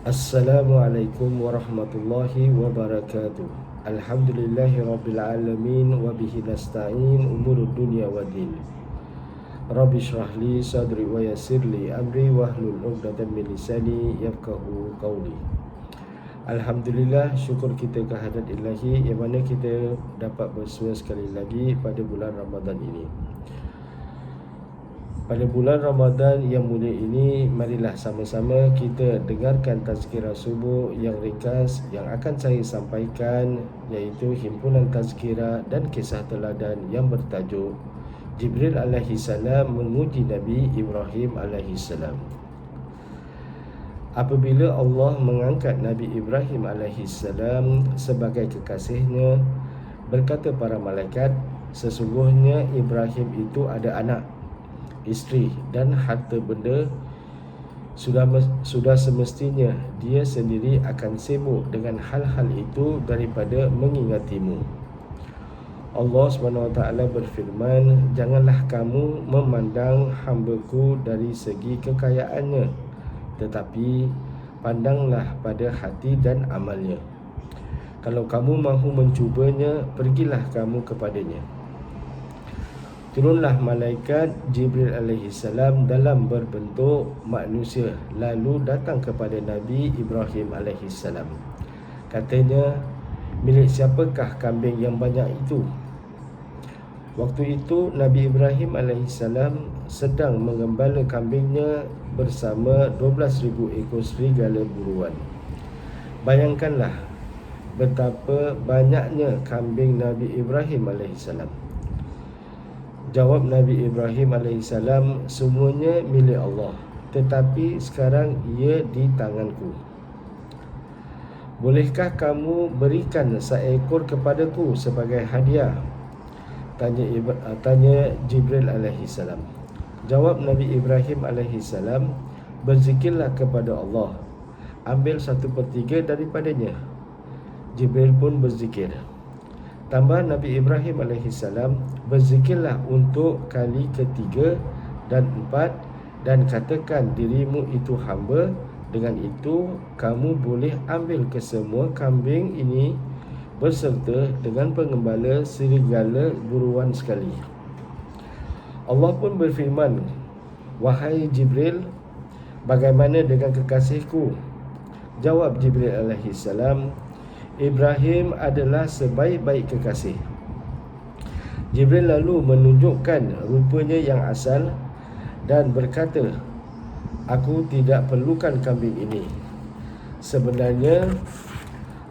Assalamualaikum warahmatullahi wabarakatuh. Alhamdulillahi rabbil alamin wa bihi nasta'in umurud dunya waddin. Rabbi shrah li sadri wa yassir li amri wahlul 'uqdatam min lisani yafqahu qawli. Alhamdulillah, syukur kita kehadrat Ilahi yang mana kita dapat bersua sekali lagi pada bulan Ramadan ini. Pada bulan Ramadan yang mulia ini, marilah sama-sama kita dengarkan tazkirah subuh yang ringkas yang akan saya sampaikan, iaitu himpunan tazkirah dan kisah teladan yang bertajuk Jibril alaihi salam menguji Nabi Ibrahim alaihi salam. Apabila Allah mengangkat Nabi Ibrahim alaihi salam sebagai kekasihnya, berkata para malaikat, sesungguhnya Ibrahim itu ada anak, isteri dan harta benda. Sudah semestinya dia sendiri akan sibuk dengan hal-hal itu daripada mengingatimu. Allah SWT berfirman, janganlah kamu memandang hamba-Ku dari segi kekayaannya, tetapi pandanglah pada hati dan amalnya. Kalau kamu mahu mencubanya, pergilah kamu kepadanya. Turunlah malaikat Jibril alaihi salam dalam berbentuk manusia, lalu datang kepada Nabi Ibrahim alaihi salam. Katanya, milik siapakah kambing yang banyak itu? Waktu itu Nabi Ibrahim alaihi salam sedang mengembala kambingnya bersama 12,000 ekor serigala buruan. Bayangkanlah betapa banyaknya kambing Nabi Ibrahim alaihi salam. Jawab Nabi Ibrahim AS, semuanya milik Allah, tetapi sekarang ia di tanganku. Bolehkah kamu berikan seekor kepadaku sebagai hadiah? Tanya Jibril AS. Jawab Nabi Ibrahim AS, berzikirlah kepada Allah, ambil 1/3 daripadanya. Jibril pun berzikir. Tambah Nabi Ibrahim AS, berzikirlah untuk kali ketiga dan 4 dan katakan dirimu itu hamba. Dengan itu kamu boleh ambil kesemua kambing ini berserta dengan pengembala serigala buruan sekali. Allah pun berfirman, wahai Jibril, bagaimana dengan kekasihku? Jawab Jibril AS, Ibrahim adalah sebaik-baik kekasih. Jibril lalu menunjukkan rupanya yang asal dan berkata, aku tidak perlukan kambing ini. Sebenarnya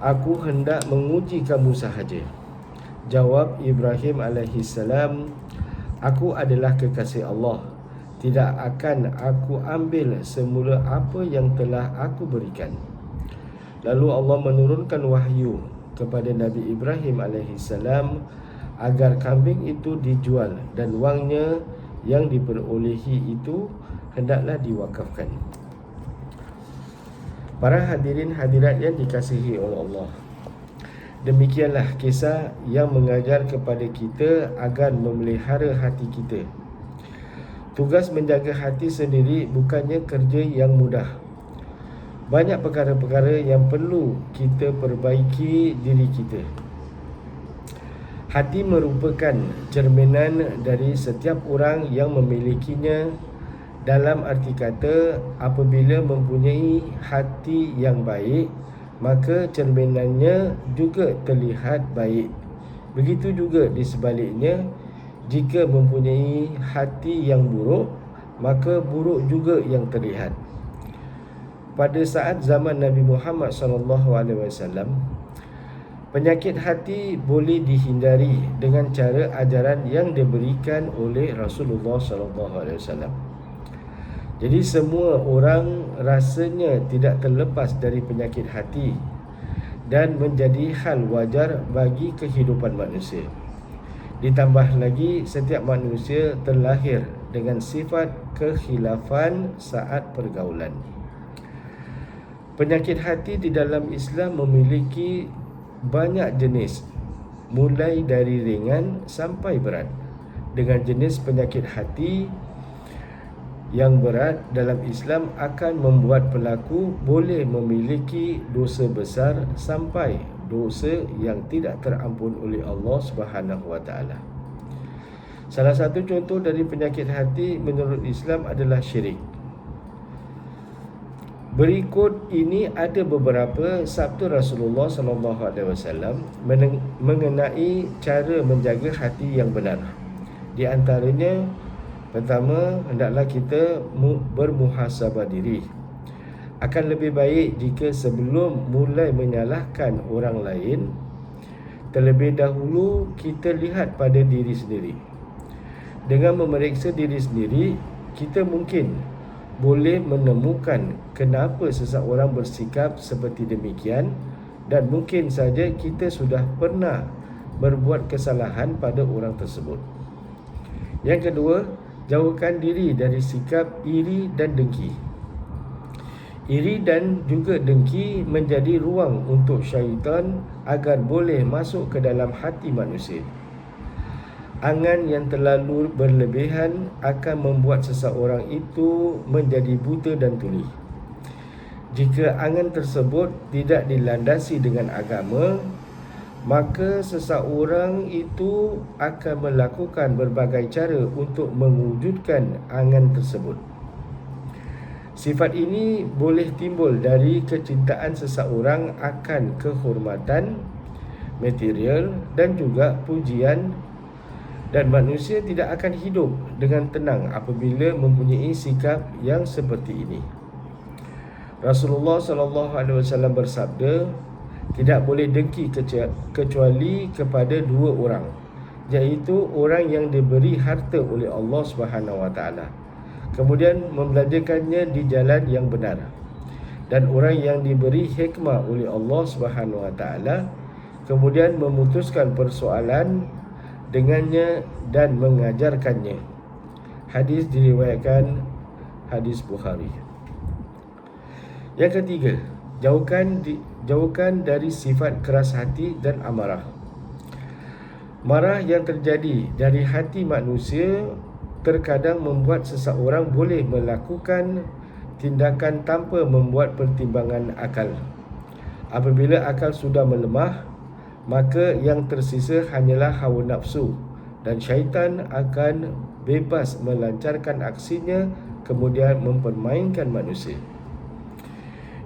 aku hendak menguji kamu sahaja. Jawab Ibrahim AS, aku adalah kekasih Allah. Tidak akan aku ambil semula apa yang telah aku berikan. Lalu Allah menurunkan wahyu kepada Nabi Ibrahim AS agar kambing itu dijual dan wangnya yang diperolehi itu hendaklah diwakafkan. Para hadirin hadirat yang dikasihi oleh Allah, demikianlah kisah yang mengajar kepada kita agar memelihara hati kita. Tugas menjaga hati sendiri bukannya kerja yang mudah. Banyak perkara-perkara yang perlu kita perbaiki diri kita. Hati merupakan cerminan dari setiap orang yang memilikinya. Dalam arti kata, apabila mempunyai hati yang baik, maka cerminannya juga terlihat baik. Begitu juga di sebaliknya, jika mempunyai hati yang buruk, maka buruk juga yang terlihat. Pada saat zaman Nabi Muhammad SAW, penyakit hati boleh dihindari dengan cara ajaran yang diberikan oleh Rasulullah SAW. Jadi semua orang rasanya tidak terlepas dari penyakit hati dan menjadi hal wajar bagi kehidupan manusia. Ditambah lagi, setiap manusia terlahir dengan sifat kekhilafan saat pergaulan. Penyakit hati di dalam Islam memiliki banyak jenis, mulai dari ringan sampai berat. Dengan jenis penyakit hati yang berat dalam Islam akan membuat pelaku boleh memiliki dosa besar sampai dosa yang tidak terampun oleh Allah Subhanahu wa taala. Salah satu contoh dari penyakit hati menurut Islam adalah syirik. Berikut ini ada beberapa sabda Rasulullah sallallahu alaihi wasallam mengenai cara menjaga hati yang benar. Di antaranya, pertama, hendaklah kita bermuhasabah diri. Akan lebih baik jika sebelum mulai menyalahkan orang lain, terlebih dahulu kita lihat pada diri sendiri. Dengan memeriksa diri sendiri, kita mungkin boleh menemukan kenapa seseorang bersikap seperti demikian, dan mungkin saja kita sudah pernah berbuat kesalahan pada orang tersebut. Yang kedua, jauhkan diri dari sikap iri dan dengki. Iri dan juga dengki menjadi ruang untuk syaitan agar boleh masuk ke dalam hati manusia. Angan yang terlalu berlebihan akan membuat seseorang itu menjadi buta dan tuli. Jika angan tersebut tidak dilandasi dengan agama, maka seseorang itu akan melakukan berbagai cara untuk mewujudkan angan tersebut. Sifat ini boleh timbul dari kecintaan seseorang akan kehormatan material dan juga pujian, dan manusia tidak akan hidup dengan tenang apabila mempunyai sikap yang seperti ini. Rasulullah SAW bersabda, tidak boleh dengki kecuali kepada dua orang, iaitu orang yang diberi harta oleh Allah SWT, kemudian membelanjakannya di jalan yang benar, dan orang yang diberi hikmah oleh Allah SWT, kemudian memutuskan persoalan dengannya dan mengajarkannya. Hadis diriwayatkan hadis Bukhari. Yang ketiga, jauhkan dari sifat keras hati dan amarah. Marah yang terjadi dari hati manusia terkadang membuat seseorang boleh melakukan tindakan tanpa membuat pertimbangan akal. Apabila akal sudah melemah, maka yang tersisa hanyalah hawa nafsu, dan syaitan akan bebas melancarkan aksinya, kemudian mempermainkan manusia.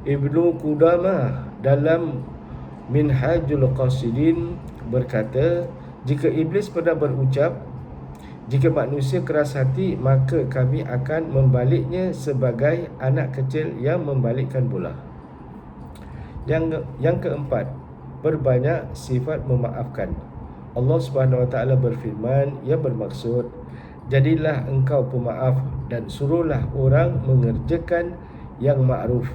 Ibnu Qudamah dalam Minhajul Qasidin berkata, jika iblis pernah berucap, jika manusia keras hati, maka kami akan membaliknya sebagai anak kecil yang membalikkan bola. Yang keempat, berbanyak sifat memaafkan. Allah Subhanahu wa taala berfirman yang bermaksud, jadilah engkau pemaaf dan suruhlah orang mengerjakan yang ma'ruf,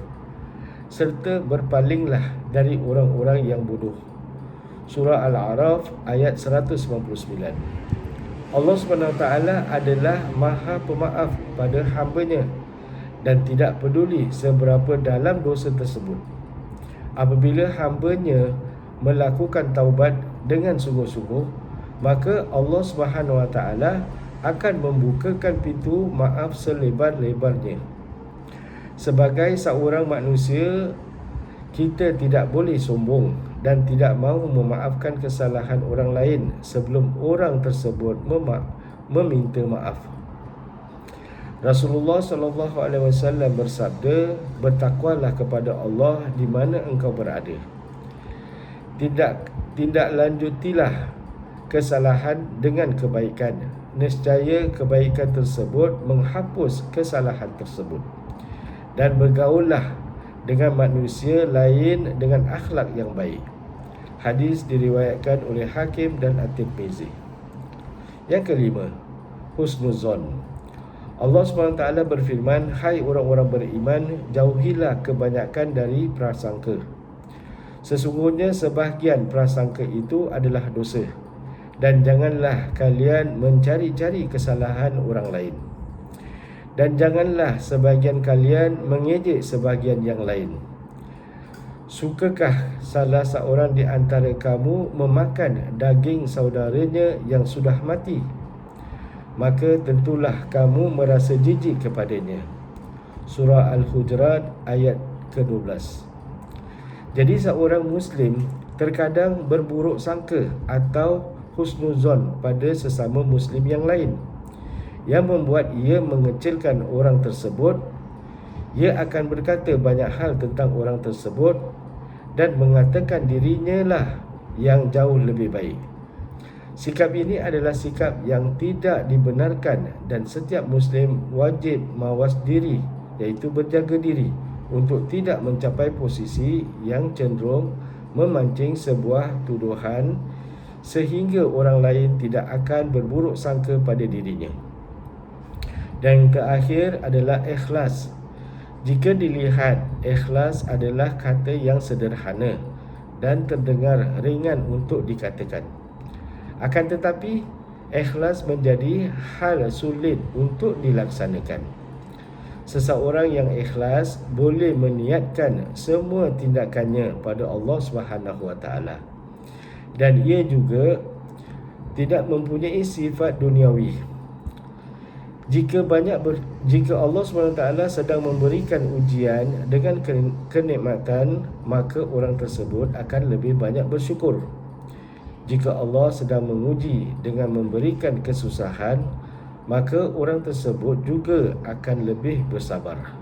serta berpalinglah dari orang-orang yang bodoh. Surah Al-A'raf ayat 199. Allah Subhanahu wa taala adalah Maha Pemaaf pada hamba-Nya dan tidak peduli seberapa dalam dosa tersebut. Apabila hamba-Nya melakukan taubat dengan sungguh-sungguh, maka Allah Subhanahu wa taala akan membukakan pintu maaf selebar-lebarnya. Sebagai seorang manusia, kita tidak boleh sombong dan tidak mahu memaafkan kesalahan orang lain sebelum orang tersebut meminta maaf. Rasulullah SAW bersabda, bertakwalah kepada Allah di mana engkau berada. Tindaklanjutilah kesalahan dengan kebaikan. Nescaya kebaikan tersebut menghapus kesalahan tersebut. Dan bergaullah dengan manusia lain dengan akhlak yang baik. Hadis diriwayatkan oleh Hakim dan At-Tirmizi. Yang kelima, husnuzon. Allah SWT berfirman, hai orang-orang beriman, jauhilah kebanyakan dari prasangka. Sesungguhnya sebahagian prasangka itu adalah dosa, dan janganlah kalian mencari-cari kesalahan orang lain. Dan janganlah sebahagian kalian mengejek sebahagian yang lain. Sukakah salah seorang di antara kamu memakan daging saudaranya yang sudah mati? maka tentulah kamu merasa jijik kepadanya. Surah Al-Hujurat ayat ke-12. Jadi seorang Muslim terkadang berburuk sangka atau husnuzon pada sesama Muslim yang lain, yang membuat ia mengecilkan orang tersebut. Ia akan berkata banyak hal tentang orang tersebut dan mengatakan dirinya lah yang jauh lebih baik. Sikap ini adalah sikap yang tidak dibenarkan dan setiap Muslim wajib mawas diri, iaitu berjaga diri untuk tidak mencapai posisi yang cenderung memancing sebuah tuduhan sehingga orang lain tidak akan berburuk sangka pada dirinya. Dan terakhir adalah ikhlas. Jika dilihat, ikhlas adalah kata yang sederhana dan terdengar ringan untuk dikatakan. Akan tetapi, ikhlas menjadi hal sulit untuk dilaksanakan. Seseorang yang ikhlas boleh meniatkan semua tindakannya pada Allah SWT, dan ia juga tidak mempunyai sifat duniawi. Jika Allah SWT sedang memberikan ujian dengan kenikmatan, maka orang tersebut akan lebih banyak bersyukur. Jika Allah sedang menguji dengan memberikan kesusahan, maka orang tersebut juga akan lebih bersabar.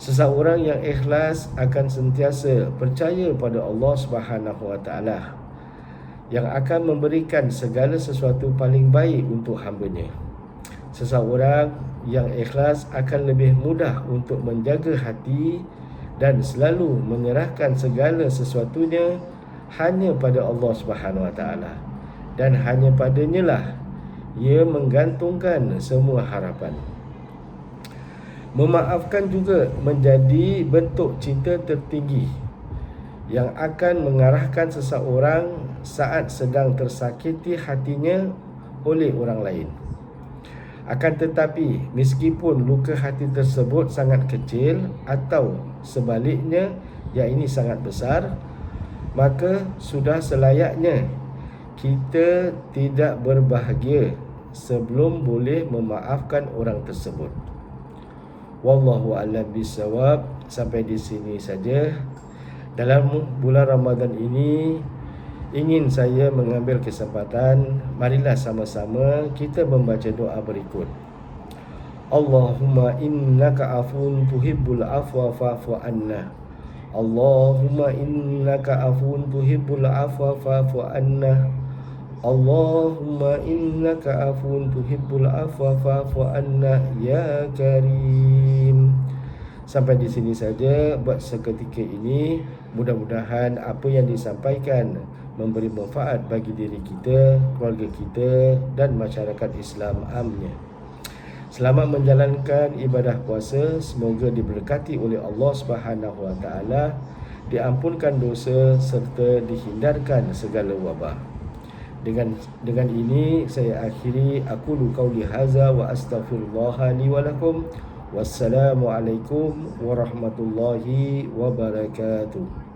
Seseorang yang ikhlas akan sentiasa percaya pada Allah SWT, yang akan memberikan segala sesuatu paling baik untuk hamba-Nya. Seseorang yang ikhlas akan lebih mudah untuk menjaga hati dan selalu menyerahkan segala sesuatunya hanya pada Allah SWT, dan hanya padanya lah ia menggantungkan semua harapan. Memaafkan juga menjadi bentuk cinta tertinggi yang akan mengarahkan seseorang saat sedang tersakiti hatinya oleh orang lain. Akan tetapi, meskipun luka hati tersebut sangat kecil atau sebaliknya yang ini sangat besar, maka sudah selayaknya kita tidak berbahagia sebelum boleh memaafkan orang tersebut. Wallahu a'lam bishawab. Sampai di sini saja. Dalam bulan Ramadan ini, ingin saya mengambil kesempatan, marilah sama-sama kita membaca doa berikut. Allahumma innaka afun tuhibbul afwa fa'fu anna. Allahumma innaka afun tuhibbul afwa fa'fu anna. Allahumma innaka afun tuhibbul afwa fa'fu anna ya karim. Sampai di sini saja buat seketika ini. Mudah-mudahan apa yang disampaikan memberi manfaat bagi diri kita, keluarga kita dan masyarakat Islam amnya. Selamat menjalankan ibadah puasa. Semoga diberkati oleh Allah SWT, diampunkan dosa serta dihindarkan segala wabak. Dengan ini saya akhiri, aku qauli hadza wa astaghfirullah li wa lakum. Wassalamualaikum warahmatullahi wabarakatuh.